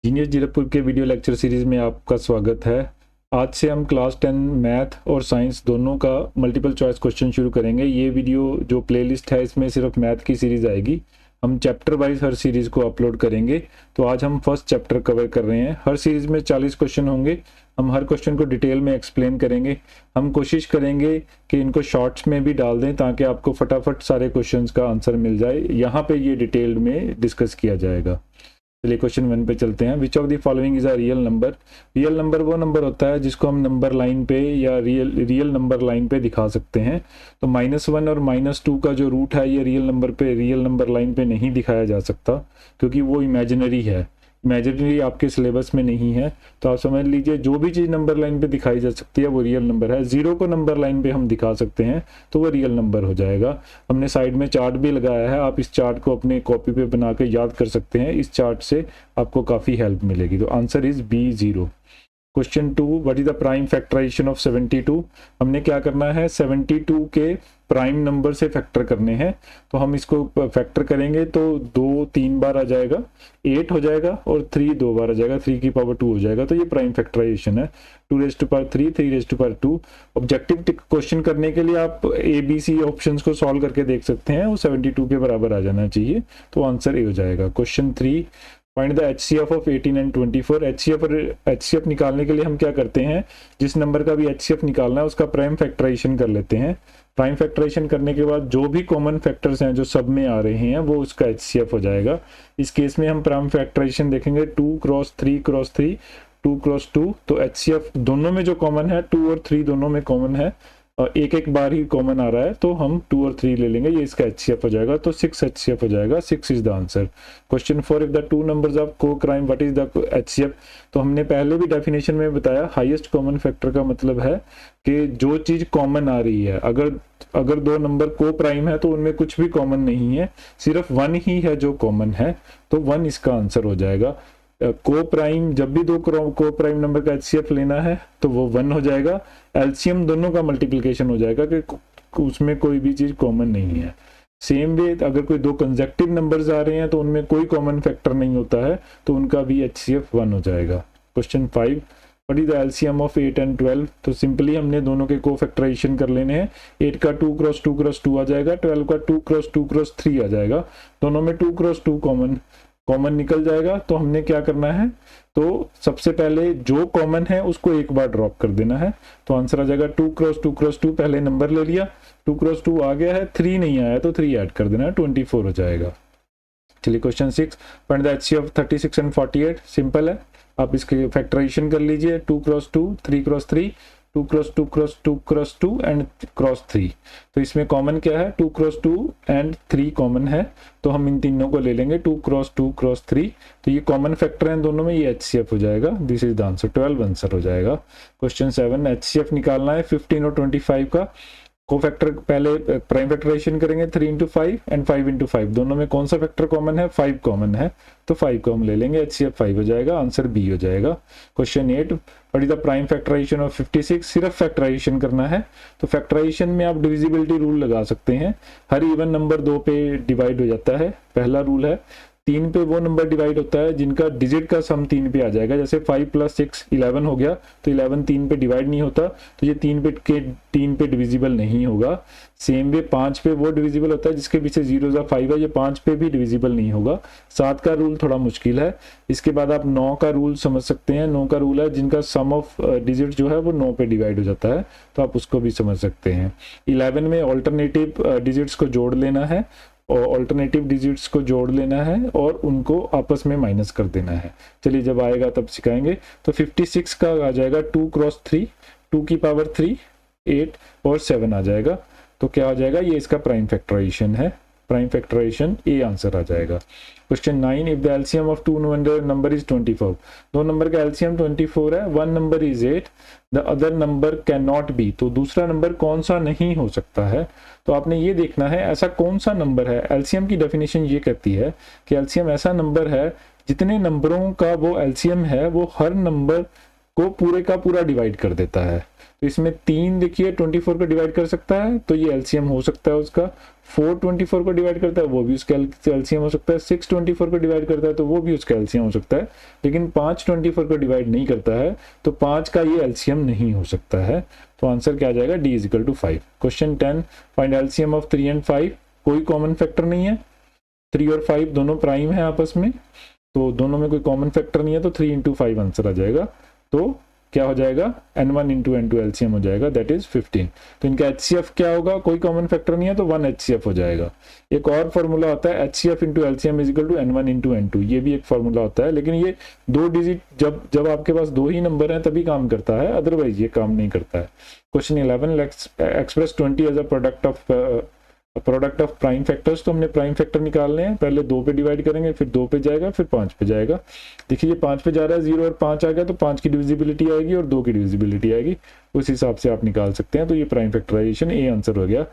Genius Zirakpur के video lecture series में आपका स्वागत है। आज से हम क्लास 10 मैथ और साइंस दोनों का मल्टीपल चॉइस क्वेश्चन शुरू करेंगे। ये वीडियो जो प्लेलिस्ट है इसमें सिर्फ मैथ की सीरीज़ आएगी। हम चैप्टर वाइज हर सीरीज़ को अपलोड करेंगे। तो आज हम फर्स्ट चैप्टर कवर कर रहे हैं। हर सीरीज़ में 40 क्वेश्चन होंगे। हम हर क्वेश्चन को डिटेल में एक्सप्लेन करेंगे। हम कोशिश करेंगे कि इनको शॉर्ट्स में भी डाल दें ताकि आपको फटाफट सारे क्वेश्चंस का आंसर मिल जाए। यहाँ पे ये डिटेल्ड में डिस्कस किया जाएगा। चलिए क्वेश्चन 1 पे चलते हैं। Which of the following is a real number. Real number वो नंबर होता है जिसको हम नंबर लाइन पे या रियल नंबर लाइन पे दिखा सकते हैं। तो -1 और -2 का जो रूट है ये रियल नंबर लाइन पे नहीं दिखाया जा सकता क्योंकि वो इमेजिनरी है। इमेजिनरी आपके सिलेबस में नहीं है। तो आप समझ लीजिए जो भी चीज़ नंबर लाइन पे दिखाई जा सकती है वो रियल नंबर है। 0 को नंबर लाइन पे हम दिखा सकते हैं तो वो रियल नंबर हो जाएगा। हमने साइड में चार्ट भी लगाया है, आप इस चार्ट को अपने कॉपी पे बना के याद कर सकते हैं। इस चार्ट से आपको काफ़ी हेल्प मिलेगी। तो answer is B 0। Question 2, what is the prime factorization of 72। हमने क्या करना है, 72 के प्राइम नंबर से फैक्टर करने हैं। तो हम इसको फैक्टर करेंगे तो 2 3 बार आ जाएगा, 8 हो जाएगा और 3 2 बार आ जाएगा, 3 की पावर 2 हो जाएगा। तो ये प्राइम फैक्टराइजेशन है। 2⁻3 3⁻2। ऑब्जेक्टिव क्वेश्चन करने के लिए आप ABC ऑप्शंस को सॉल्व करके देख सकते हैं, वो 72 के बराबर आ जाना चाहिए। तो आंसर ए हो जाएगा। Question 3, find the HCF of 18 and 24। HCF निकालने के लिए हम क्या करते हैं, जिस नंबर का भी HCF निकालना है उसका प्राइम फैक्टराइजेशन कर लेते हैं। प्राइम फैक्टराइजेशन करने के बाद जो भी कॉमन फैक्टर्स हैं जो सब में आ रहे हैं वो उसका HCF हो जाएगा। इस केस में हम प्राइम फैक्टराइजेशन देखेंगे 2 × 3 × 3 2 × 2। तो HCF दोनों में जो कॉमन है 2 और 3 दोनों में कॉमन है और एक बार ही कॉमन आ रहा है तो हम 2 और 3 ले लेंगे, ये इसका HCF हो जाएगा। तो 6 HCF हो जाएगा। 6 is the answer. Question 4, if the two numbers of coprime what is the HCF। तो हमने पहले भी डेफिनेशन में बताया, हाईएस्ट कॉमन फैक्टर का मतलब है कि जो चीज कॉमन आ रही है। अगर 2 नंबर को प्राइम है तो उनमें कुछ भी कॉमन नहीं है, सिर्फ 1 ही है जो कॉमन है। तो 1 इसका आंसर हो जाएगा। को प्राइम, जब भी 2 को प्राइम नंबर का HCF लेना है तो वो 1 हो जाएगा। एलसीएम दोनों का मल्टीप्लिकेशन हो जाएगा कि उसमें कोई भी चीज कॉमन नहीं है। सेम वे अगर कोई 2 कंसेक्टिव नंबर्स आ रहे हैं तो उनमें कोई कॉमन फैक्टर नहीं होता है तो उनका भी HCF 1 हो जाएगा। Question 5, what is the LCM of 8 and 12। तो सिंपली हमने दोनों के को फैक्टराइजेशन कर लेने हैं। 8 का 2 × 2 × 2 आ जाएगा, 12 का 2 × 2 × 3 आ जाएगा। दोनों में 2 × 2 कॉमन निकल जाएगा। तो हमने क्या करना है, तो सबसे पहले जो कॉमन है उसको एक बार ड्रॉप कर देना है। तो आंसर आ जाएगा 2 × 2 × 2। पहले नंबर ले लिया, 2 × 2 आ गया है, 3 नहीं आया तो 3 ऐड कर देना है, 24 हो जाएगा। चलिए question 6, find the HCF of 36 and 48। Simple है, आप इसके फैक्टराइजेशन कर लीजिए। 2 × 2 3 × 3 2 × 2 × 2 × 2 एंड क्रॉस 3। तो इसमें कॉमन क्या है, 2 × 2 एंड 3 कॉमन है। तो हम इन तीनों को ले लेंगे, 2 × 2 × 3। तो ये कॉमन फैक्टर हैं दोनों में, ये HCF हो जाएगा। This is the answer. 12 answer हो जाएगा। क्वेश्चन 7, HCF निकालना है 15 और 25 का। को फैक्टर पहले प्राइम फैक्टराइजेशन करेंगे 3 × 5 एंड 5 × 5। दोनों में कौन सा फैक्टर कॉमन है, 5 कॉमन है। तो 5 को हम ले लेंगे, HCF 5 हो जाएगा। आंसर बी हो जाएगा। Question 8, what is the prime factorization of 56। सिर्फ फैक्टराइजेशन करना है। तो फैक्टराइजेशन में आप डिविजिबिलिटी रूल लगा सकते हैं। हर इवन नंबर 2 पे डिवाइड हो जाता है, पहला रूल है। 3 पे वो नंबर डिवाइड होता है जिनका डिजिट का सम 3 पे आ जाएगा। जैसे 5 + 6 11 हो गया, तो 11 3 पे डिवाइड नहीं होता, तो ये 3 पे डिविजिबल नहीं होगा। सेम वे 5 पे वो डिविजिबल होता है जिसके पीछे 0 × 5 है, ये 5 पे भी डिविजिबल नहीं होगा। 7 का रूल थोड़ा मुश्किल है। इसके बाद आप 9 का रूल समझ सकते हैं। 9 का रूल है जिनका सम ऑफ डिजिट जो है वो 9 पे डिवाइड हो जाता है, तो आप उसको भी समझ सकते हैं। 11 में ऑल्टरनेटिव डिजिट्स को जोड़ लेना है और ऑल्टरनेटिव डिजिट्स को जोड़ लेना है और उनको आपस में माइनस कर देना है। चलिए जब आएगा तब सिखाएंगे। तो 56 का आ जाएगा 2 × 3 2 की पावर 3 8 और 7 आ जाएगा। तो क्या हो जाएगा, ये इसका प्राइम फैक्टराइजेशन है। प्राइम फैक्टराइजेशन ए आंसर आ जाएगा। Question 9, if the LCM of 2 number is 24। 2 number का LCM 24 है, 1 number is 8, the other number can not be. तो दूसरा नंबर कौन सा नहीं हो सकता है। तो आपने ये देखना है ऐसा कौन सा नंबर है। LCM की डेफिनेशन ये कहती है कि LCM ऐसा नंबर है जितने नंबरों का वो LCM है वो हर नंबर को पूरे का पूरा डिवाइड कर देता है। तो इसमें 3 देखिए 24 को डिवाइड कर सकता है, तो ये LCM हो सकता है उसका। 424 को डिवाइड करता है वो भी उसका एलसीएम हो सकता है, 624 को डिवाइड करता है तो वो भी उसका एलसीएम हो सकता है, लेकिन 524 को डिवाइड नहीं करता है तो 5 का ये एलसीएम नहीं हो सकता है। तो आंसर क्या आ जाएगा, D is equal to 5। Question 10, find LCM of 3 and 5। कोई कॉमन फैक्टर नहीं है, 3 और 5 दोनों प्राइम है आपस में, तो दोनों में कोई कॉमन फैक्टर नहीं है, तो 3 इंटू 5 आंसर आ जाएगा। तो क्या हो जाएगा, n1 इंटू n2 एलसीएम हो जाएगा, दैट इज 15। तो इनका HCF क्या होगा, कोई कॉमन फैक्टर नहीं है तो 1 HCF हो जाएगा। एक और फॉर्मूला होता है HCF into LCM is equal to n1 into n2, ये भी एक फॉर्मूला होता है, लेकिन ये 2 डिजिट जब आपके पास 2 ही नंबर हैं तभी काम करता है, अदरवाइज ये काम नहीं करता है। Question 11, express 20 as a product of prime factors. तो हमने प्राइम फैक्टर निकालने हैं, पहले 2 पे डिवाइड करेंगे, फिर 2 पे जाएगा, फिर 5 पे जाएगा। देखिए ये 5 पे जा रहा है, 0 और 5 आ गया तो 5 की डिविजिबिलिटी आएगी और 2 की डिविजिबिलिटी आएगी, उस हिसाब से आप निकाल सकते हैं। तो ये प्राइम फैक्टराइजेशन ए आंसर हो गया।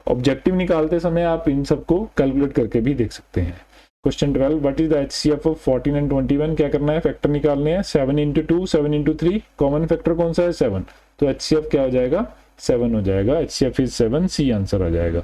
ऑब्जेक्टिव निकालते समय आप इन सबको कैलकुलेट करके भी देख सकते हैं। Question 12, what is the HCF of 14 and 21। क्या करना है, फैक्टर निकालने हैं। 7 इंटू 2, 7 इंटू 3, कॉमन फैक्टर कौन सा है, 7, तो HCF क्या हो जाएगा, 7 हो जाएगा। HCF इज 7, सी आंसर आ जाएगा।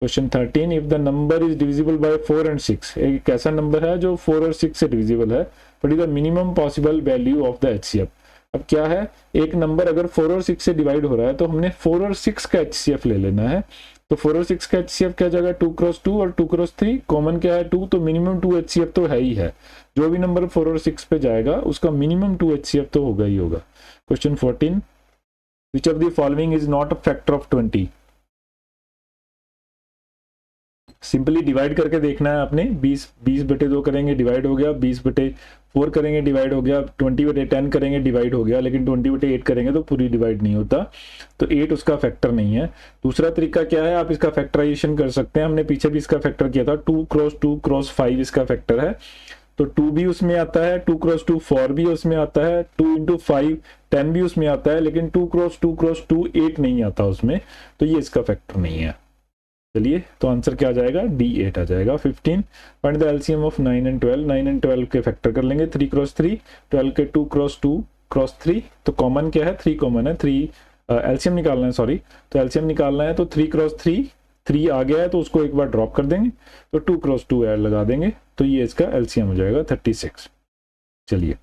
Question 13, if the number is divisible by 4 and 6। एक ऐसा नंबर है जो 4 और 6 से डिविजिबल है, but is the minimum possible value of the HCF। अब क्या है, एक नंबर अगर 4 और 6 से डिवाइड हो रहा है तो हमने 4 और 6 का HCF ले लेना है। तो 4 और 6 का HCF क्या जाएगा, 2 क्रॉस 2 और 2 क्रॉस 3, कॉमन क्या है 2, तो मिनिमम 2 HCF तो है ही है। जो भी नंबर 4 और 6 पे जाएगा उसका मिनिमम 2 HCF तो होगा ही होगा। Question 14, which of the following is not a factor of 20। Simply divide करके देखना है आपने। 20 बटे 2 करेंगे डिवाइड हो गया, 20 बटे 4 करेंगे डिवाइड हो गया, 20 बटे 10 करेंगे डिवाइड हो गया, लेकिन 20 बटे 8 करेंगे तो पूरी डिवाइड नहीं होता, तो 8 उसका फैक्टर नहीं है। दूसरा तरीका क्या है, आप इसका फैक्टराइजेशन कर सकते हैं। हमने पीछे भी इसका फैक्टर किया था, 2 क्रॉस 2 क्रॉस 5 इसका फैक्टर है, तो 2 भी उसमें आता है, 2 क्रॉस 2 4 भी उसमें आता है, 2 इंटू 5 10 भी उसमें आता है, लेकिन 2 क्रॉस 2 क्रॉस 2 8 नहीं आता उसमें, तो ये इसका फैक्टर नहीं है। चलिए तो आंसर क्या आ जाएगा, D8 आ जाएगा। 15, find the LCM of 9 and 12। 9 and 12 के फैक्टर कर लेंगे, 3 क्रॉस 3, 12 के 2 क्रॉस 2 क्रॉस 3, तो कॉमन क्या है, 3 कॉमन है, 3 एलसीएम निकालना है, सॉरी, तो एलसीएम निकालना है, तो 3 क्रॉस 3 आ गया है तो उसको एक बार ड्रॉप कर देंगे, तो 2 क्रॉस 2 ऐड लगा देंगे, तो ये इसका एलसीएम हो जाएगा 36। चलिए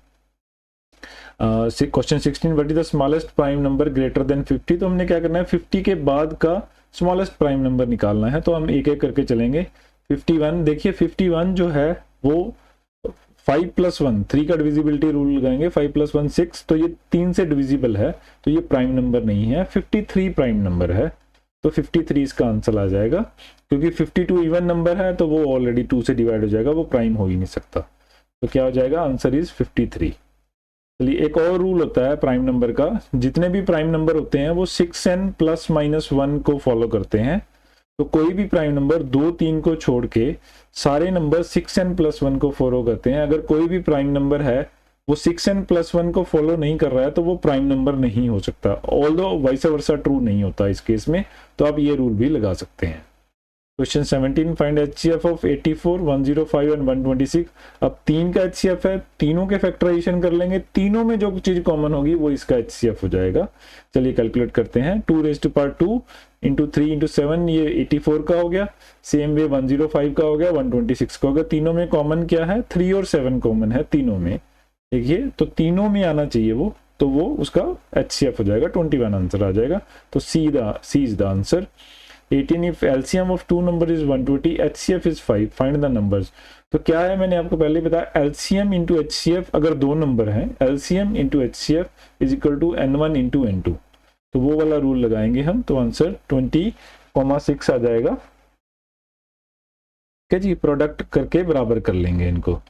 question 16, what is the smallest prime number greater than 50। तो हमने क्या करना है, 50 के बाद का स्मॉलेस्ट प्राइम नंबर निकालना है, तो हम एक एक करके चलेंगे। 51, देखिए 51 जो है वो 5 + 1, 3 का डिविजिबिलिटी रूल लगाएंगे, 5 + 1 6, तो ये 3 से डिविजिबल है, तो ये प्राइम नंबर नहीं है। 53 प्राइम नंबर है, तो 53 इसका आंसर आ जाएगा, क्योंकि 52 इवन नंबर है तो वो ऑलरेडी 2 से डिवाइड हो जाएगा, वो प्राइम हो ही नहीं सकता, तो क्या हो जाएगा, आंसर इज 53। चलिए एक और रूल होता है प्राइम नंबर का, जितने भी प्राइम नंबर होते हैं वो 6n ± 1 को फॉलो करते हैं, तो कोई भी प्राइम नंबर 2 3 को छोड़ के सारे नंबर 6n + 1 को फॉलो करते हैं। अगर कोई भी प्राइम नंबर है वो 6n + 1 को फॉलो नहीं कर रहा है तो वो प्राइम नंबर नहीं हो सकता, ऑल्दो वाइस वर्सा ट्रू नहीं होता इस केस में, तो आप ये रूल भी लगा सकते हैं। Question 17, find HCF of 84, 105 and 126। अब 3 का HCF है, तीनों के फैक्टराइजेशन कर लेंगे, तीनों में जो चीज कॉमन होगी वो इसका HCF हो जाएगा। चलिए कैलकुलेट करते हैं। 2⁻² इंटू 3 इंटू 7, ये 84 का हो गया, सेम वे 105 का हो गया, 126 का हो गया। तीनों में कॉमन क्या है, 3 और 7 कॉमन है तीनों में, देखिए, तो तीनों में आना चाहिए वो, तो वो उसका HCF हो जाएगा, 21 आंसर आ जाएगा, तो C is the answer. 18, if LCM of 2 number is 120, HCF is 5, find the numbers। तो क्या है, मैंने आपको पहले बताया, LCM into HCF अगर 2 नंबर हैं, LCM into HCF is equal to N1 into N2, तो वो वाला रूल लगाएंगे हम, तो आंसर 20,6 आ जाएगा। क्या जी, प्रोडक्ट करके बराबर कर लेंगे इनको।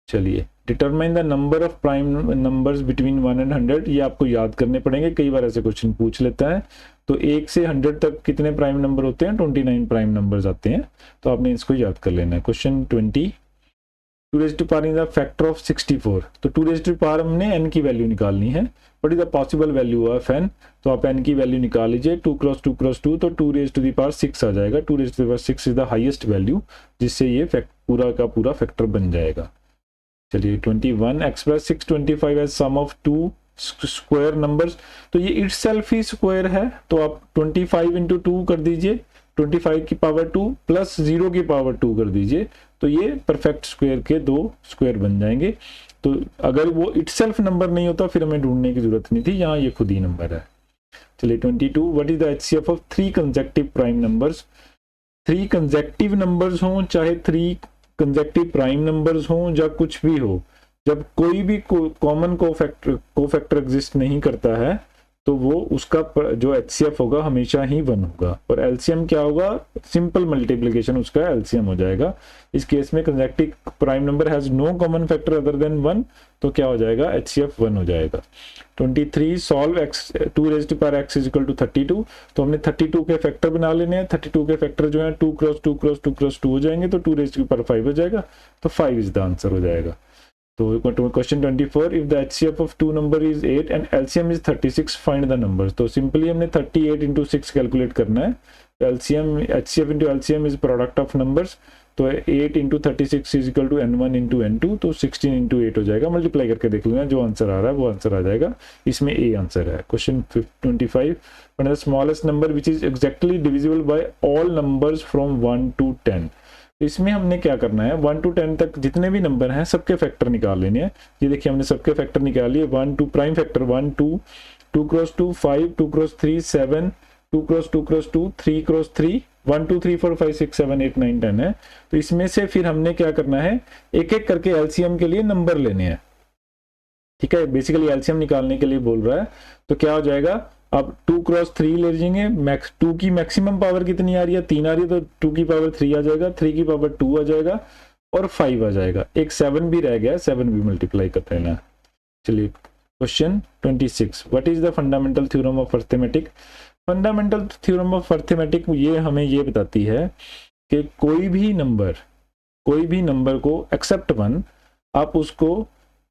चलिए, determine the number of prime numbers between 1 and 100, ये आपको याद करने पड़ेंगे, कई बार ऐसे क्वेश्चन पूछ लेता है। तो 1 से 100 तक कितने प्राइम नंबर होते हैं, 29 प्राइम नंबर्स आते हैं, तो आपने इसको याद कर लेना है। Question 20, 2⁻⁴ is the factor of 64। तो 2⁻⁴ हमने n की वैल्यू निकालनी है, what is the possible value of n, तो आप n की वैल्यू निकाल लीजिए। 2 क्रॉस 2 क्रॉस 2, तो 2⁻6 आ जाएगा। 2⁻6 इज द हाईएस्ट वैल्यू, जिससे ये पूरा का पूरा फैक्टर बन जाएगा। चलिए 21, express 625 as sum of 2 square numbers. तो ये इटसेल्फ ही स्क्वायर है, तो आप 25 इंटू 2 कर दीजिए, 25 की पावर 2 प्लस 0 की पावर 2 कर दीजिए, तो ये परफेक्ट स्क्वायर के 2 स्क्वायर बन जाएंगे। तो अगर वो इटसेल्फ नंबर नहीं होता फिर हमें ढूंढने की जरूरत नहीं थी, यहाँ ये खुद ही नंबर है। चलिए 22, what is the HCF of 3 consecutive prime numbers. 3 consecutive numbers हों, चाहे 3 कंसेक्टिव प्राइम नंबर्स हों, या कुछ भी हो, जब कोई भी कॉमन कोफैक्टर एग्जिस्ट नहीं करता है तो वो उसका जो एचसीएफ होगा हमेशा ही 1 होगा। और एलसीएम क्या होगा, सिंपल मल्टीप्लिकेशन उसका एलसीएम हो जाएगा। इस केस में consecutive prime number has no common factor other than 1, तो क्या हो जाएगा, एचसीएफ 1 हो जाएगा। 23, solve x 2 raised to power x is equal to 32। तो हमने 32 के फैक्टर बना लेने हैं। 32 के फैक्टर जो है 2 क्रॉस 2 क्रॉस 2 क्रॉस 2 हो जाएंगे, तो 2 raised to power 5 हो जाएगा, तो 5 इज द आंसर हो जाएगा। तो question 24, if the HCF of 2 number is 8 and LCM is 36, find the numbers. तो सिंपली हमने 38 इंटू 6 कैलकुलेट करना है। LCM, HCF into LCM is product of numbers, तो 8 into 36 is equal to n1 into n2, तो 16 into 8 हो जाएगा। Multiply करके देख लेना, जो आंसर आ रहा है वो आंसर आ जाएगा। इसमें ए आंसर है। Question 25, one the smallest number which is exactly divisible by all numbers from 1 to 10। इसमें हमने क्या करना है, 1 to 10 तक जितने भी नंबर हैं सबके फैक्टर निकाल लेने हैं। ये देखिए हमने सबके फैक्टर निकाल लिए। 1 2 prime factor 1 2, 2 cross 2 5, 2 cross 3 7, 2 cross 2 cross 2, 3 cross 3, 1 2 3 4 5 6 7 8 9 10 है। तो इसमें से फिर हमने क्या करना है, एक एक करके एलसीएम के लिए नंबर लेने हैं। ठीक है, बेसिकली एलसीएम निकालने के लिए बोल रहा है। तो क्या हो जाएगा, अब 2 क्रॉस 3 ले जाएंगे, मैक्स 2 की मैक्सिमम पावर कितनी आ रही है, 3 आ रही है, तो 2 की पावर 3 आ जाएगा, 3 की पावर 2 आ जाएगा और 5 आ जाएगा। एक 7 भी रह गया, 7 भी मल्टीप्लाई कर लेना। चलिए question 26, what is the fundamental theorem of arithmetic. Fundamental theorem of arithmetic ये हमें ये बताती है कि कोई भी नंबर को एक्सेप्ट 1 आप उसको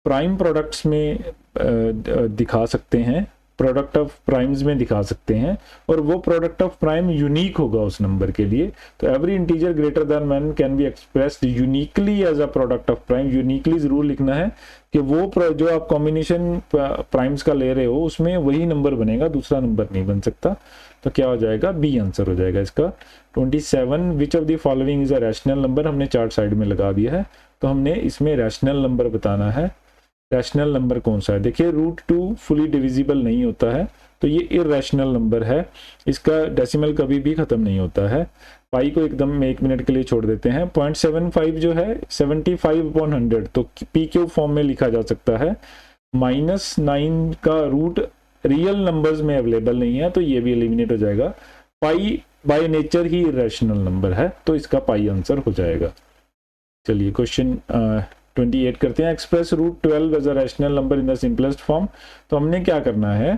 प्राइम प्रोडक्ट्स में दिखा सकते हैं, प्रोडक्ट ऑफ प्राइम्स में दिखा सकते हैं, और वो प्रोडक्ट ऑफ प्राइम यूनिक होगा उस नंबर के लिए। तो every integer greater than 1 can be expressed uniquely as a product of prime. Uniquely जरूर लिखना है कि वो जो आप कॉम्बिनेशन प्राइम्स का ले रहे हो उसमें वही नंबर बनेगा, दूसरा नंबर नहीं बन सकता। तो क्या हो जाएगा, बी आंसर हो जाएगा इसका। 27, which of the following is a rational number. हमने चार्ट साइड में लगा दिया है, तो हमने इसमें रैशनल नंबर बताना है। रैशनल नंबर कौन सा है, देखिए √2 फुली डिविजिबल नहीं होता है, तो ये इरैशनल नंबर है। इसका डेसिमल कभी भी खत्म नहीं होता है। पाई को एकदम 1 मिनट के लिए छोड़ देते हैं। 0.75 जो है 75/100, तो पी क्यू फॉर्म में लिखा जा सकता है। -9 का रूट रियल नंबर्स में अवेलेबल नहीं है, तो ये भी एलिमिनेट हो जाएगा। Pi by nature he irrational number है, तो इसका पाई आंसर हो जाएगा। चलिए क्वेश्चन 28 करते हैं। Express √12 as a rational number in the simplest form. तो हमने क्या करना है,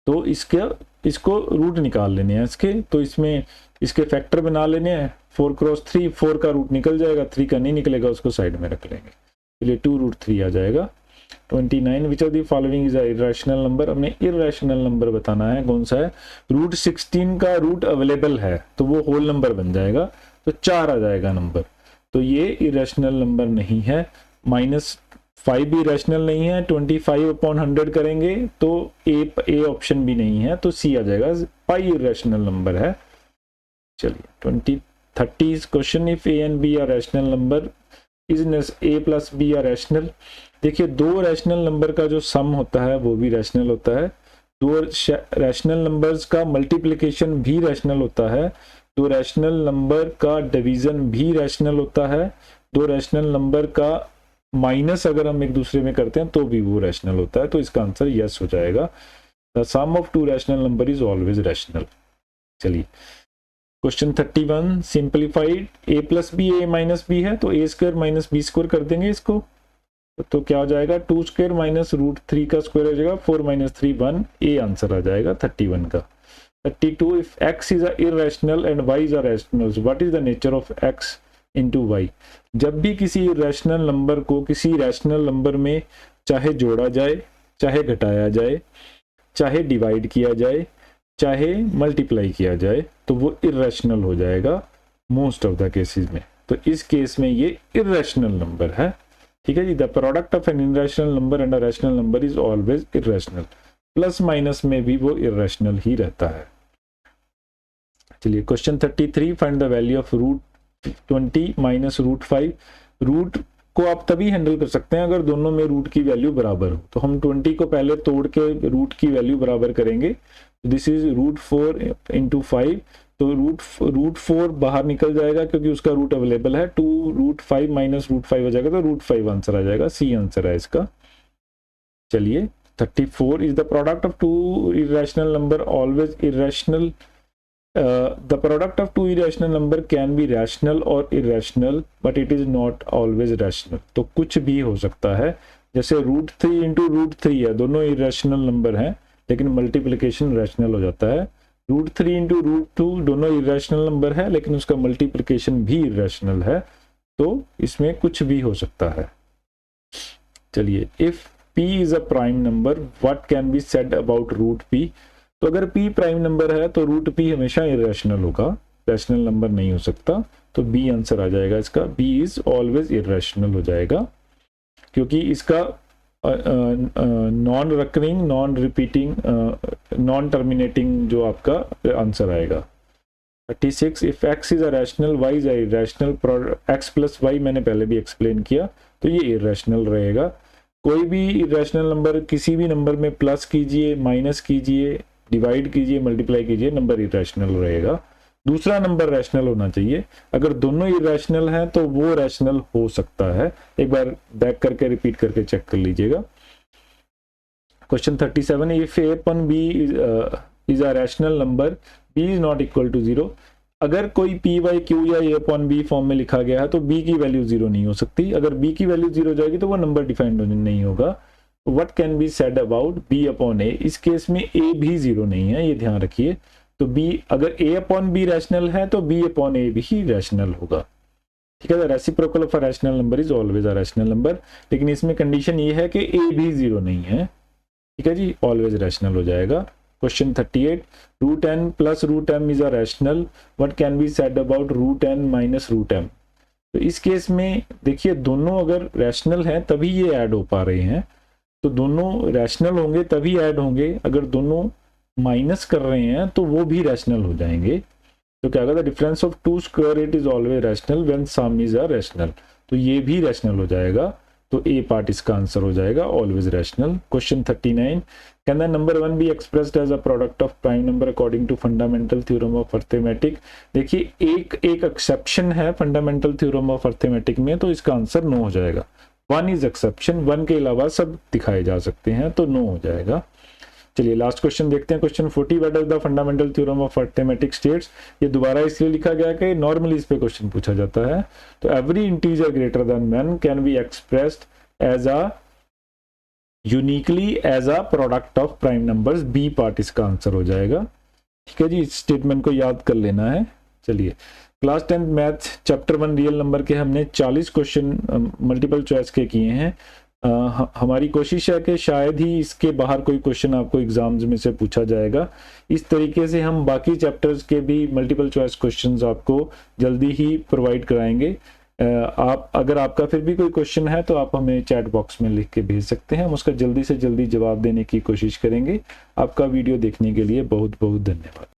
तो इसको रूट निकाल लेने हैं इसके। तो इसमें इसके फैक्टर बना लेने हैं। 4 क्रॉस 3, 4 का रूट निकल जाएगा, 3 का नहीं निकलेगा, उसको साइड में रख लेंगे। चलिए 2√3 आ जाएगा। 29, which of the following is a irrational number. हमने इरैशनल नंबर बताना है, कौन सा है। √16 का रूट अवेलेबल है, तो वो होल नंबर बन जाएगा, तो 4 आ जाएगा नंबर। तो ये इरैशनल नंबर नहीं है। -5 भी इरैशनल नहीं है। 25/100 करेंगे तो ए ऑप्शन भी नहीं है, तो सी आ जाएगा। पाई इरैशनल नंबर है। चलिए 30 question, if A and B are rational number is A plus B are rational. देखिए 2 रैशनल नंबर का जो सम होता है वो भी रैशनल होता है। 2 रैशनल नंबर्स का मल्टीप्लिकेशन भी रैशनल होता है। 2 रैशनल नंबर का डिवीजन भी रैशनल होता है। 2 रैशनल नंबर का माइनस अगर हम एक दूसरे में करते हैं तो भी वो रैशनल होता है, तो इसका आंसर यस हो जाएगा। The sum of 2 rational number is always rational. चलिए question 31, simplified a plus b a minus b है, तो a² माइनस बी स्क्वायर कर देंगे इसको। तो क्या हो जाएगा, 2² माइनस √3 का स्क्वायर हो जाएगा, 4 - 3 1, ए आंसर आ जाएगा 31 का। 32, if x is a irrational and y is a rational, what is the nature of x into y। जब भी किसी irrational नंबर को किसी रैशनल नंबर में चाहे जोड़ा जाए, चाहे घटाया जाए, चाहे डिवाइड किया जाए, चाहे मल्टीप्लाई किया जाए, तो वो इरैशनल हो जाएगा मोस्ट ऑफ द केसेस में। तो इस केस में ये इरैशनल नंबर है। ठीक है जी, the product of an irrational number and a rational number is always irrational. Plus minus में भी वो इरैशनल ही रहता है। चलिए question 33, find the value of root 20 minus root 5। Root को आप तभी हैंडल कर सकते हैं अगर दोनों में रूट की वैल्यू बराबर हो। तो हम 20 को पहले तोड़ के रूट की वैल्यू बराबर करेंगे। दिस इज रूट 4 इंटू 5, तो रूट 4 बाहर निकल जाएगा क्योंकि उसका रूट अवेलेबल है। 2 रूट 5 माइनस रूट 5 हो जाएगा, तो रूट 5 आंसर आ जाएगा, सी आंसर है इसका। चलिए 34, is the product of two irrational number always irrational. The product of two irrational number can be rational or irrational, but it is not always rational। तो कुछ भी हो सकता है, जैसे रूट 3 इंटू रूट 3 है, दोनों इरेशनल नंबर हैं लेकिन मल्टीप्लिकेशन रैशनल हो जाता है। रूट 3 इंटू रूट 2 दोनों इरेशनल नंबर है लेकिन उसका मल्टीप्लिकेशन भी इरेशनल है, तो इसमें कुछ भी हो सकता है। चलिए, if p is a prime number what can be said about root p। तो अगर p प्राइम नंबर है तो रूट p हमेशा इरेशनल होगा, रैशनल नंबर नहीं हो सकता, तो b आंसर आ जाएगा इसका। b इज ऑलवेज इरेशनल हो जाएगा क्योंकि इसका non recurring, non repeating, non terminating जो आपका आंसर आएगा। 36, if x is a rational y is a irrational. x plus y मैंने पहले भी एक्सप्लेन किया, तो ये इरेशनल रहेगा। कोई भी इरेशनल नंबर किसी भी नंबर में प्लस कीजिए, माइनस कीजिए, डिवाइड कीजिए, मल्टीप्लाई कीजिए, नंबर इरेशनल रहेगा। दूसरा नंबर रैशनल होना चाहिए। अगर दोनों इरेशनल हैं तो वो रैशनल हो सकता है। एक बार बैक करके रिपीट करके चेक कर लीजिएगा। Question 37, if a upon b is a rational number, b is not equal to 0। अगर कोई p बाई q या a upon b फॉर्म में लिखा गया है तो b की वैल्यू 0 नहीं हो सकती। अगर b की वैल्यू 0 हो जाएगी तो वो नंबर डिफाइंड नहीं होगा। What can be said about b upon a? इस केस में a भी 0 नहीं है, ये ध्यान रखिए। तो b, अगर a upon b रैशनल है तो b upon a भी रैशनल होगा, ठीक है। Reciprocal of a rational number is always a rational number, लेकिन इसमें कंडीशन ये है कि a भी 0 नहीं है, ठीक है जी, ऑलवेज रैशनल हो जाएगा। Question 38, root n plus root m is a rational, what can be said about root n minus root m। तो इस केस में देखिए, दोनों अगर रैशनल हैं तभी ये ऐड हो पा रहे हैं, तो दोनों रैशनल होंगे तभी ऐड होंगे। अगर दोनों माइनस कर रहे हैं तो वो भी रैशनल हो जाएंगे। तो क्या होगा, the difference of two square it is always rational when sum is a rational. तो ये भी रैशनल हो जाएगा, तो ए पार्ट इसका आंसर हो जाएगा, always rational. Question 39, can the number 1 be expressed as a product of prime number according to fundamental theorem of arithmetic. देखिए, एक एक्सेप्शन है फंडामेंटल थ्योरम ऑफ अर्थमेटिक में, तो इसका आंसर नो हो जाएगा। 1 इज एक्सेप्शन, 1 के अलावा सब दिखाए जा सकते हैं, तो नो हो जाएगा। चलिए लास्ट क्वेश्चन देखते हैं। Question 40, what is the fundamental theorem of arithmetic states. ये दोबारा इसलिए लिखा गया कि नॉर्मली इस पे क्वेश्चन पूछा जाता है। तो every integer greater than 1 can be expressed as a uniquely as a product of prime numbers, B part इसका आंसर हो जाएगा, ठीक है जी। इस स्टेटमेंट को याद कर लेना है। चलिए, class 10 math chapter 1 real number के हमने 40 क्वेश्चन मल्टीपल चॉइस के किए हैं। हमारी कोशिश है कि शायद ही इसके बाहर कोई क्वेश्चन आपको एग्जाम्स में से पूछा जाएगा। इस तरीके से हम बाकी चैप्टर्स के भी मल्टीपल चॉइस क्वेश्चंस आपको जल्दी ही प्रोवाइड कराएंगे। आप अगर आपका फिर भी कोई क्वेश्चन है तो आप हमें चैट बॉक्स में लिख के भेज सकते हैं, हम उसका जल्दी से जल्दी जवाब देने की कोशिश करेंगे। आपका वीडियो देखने के लिए बहुत बहुत धन्यवाद।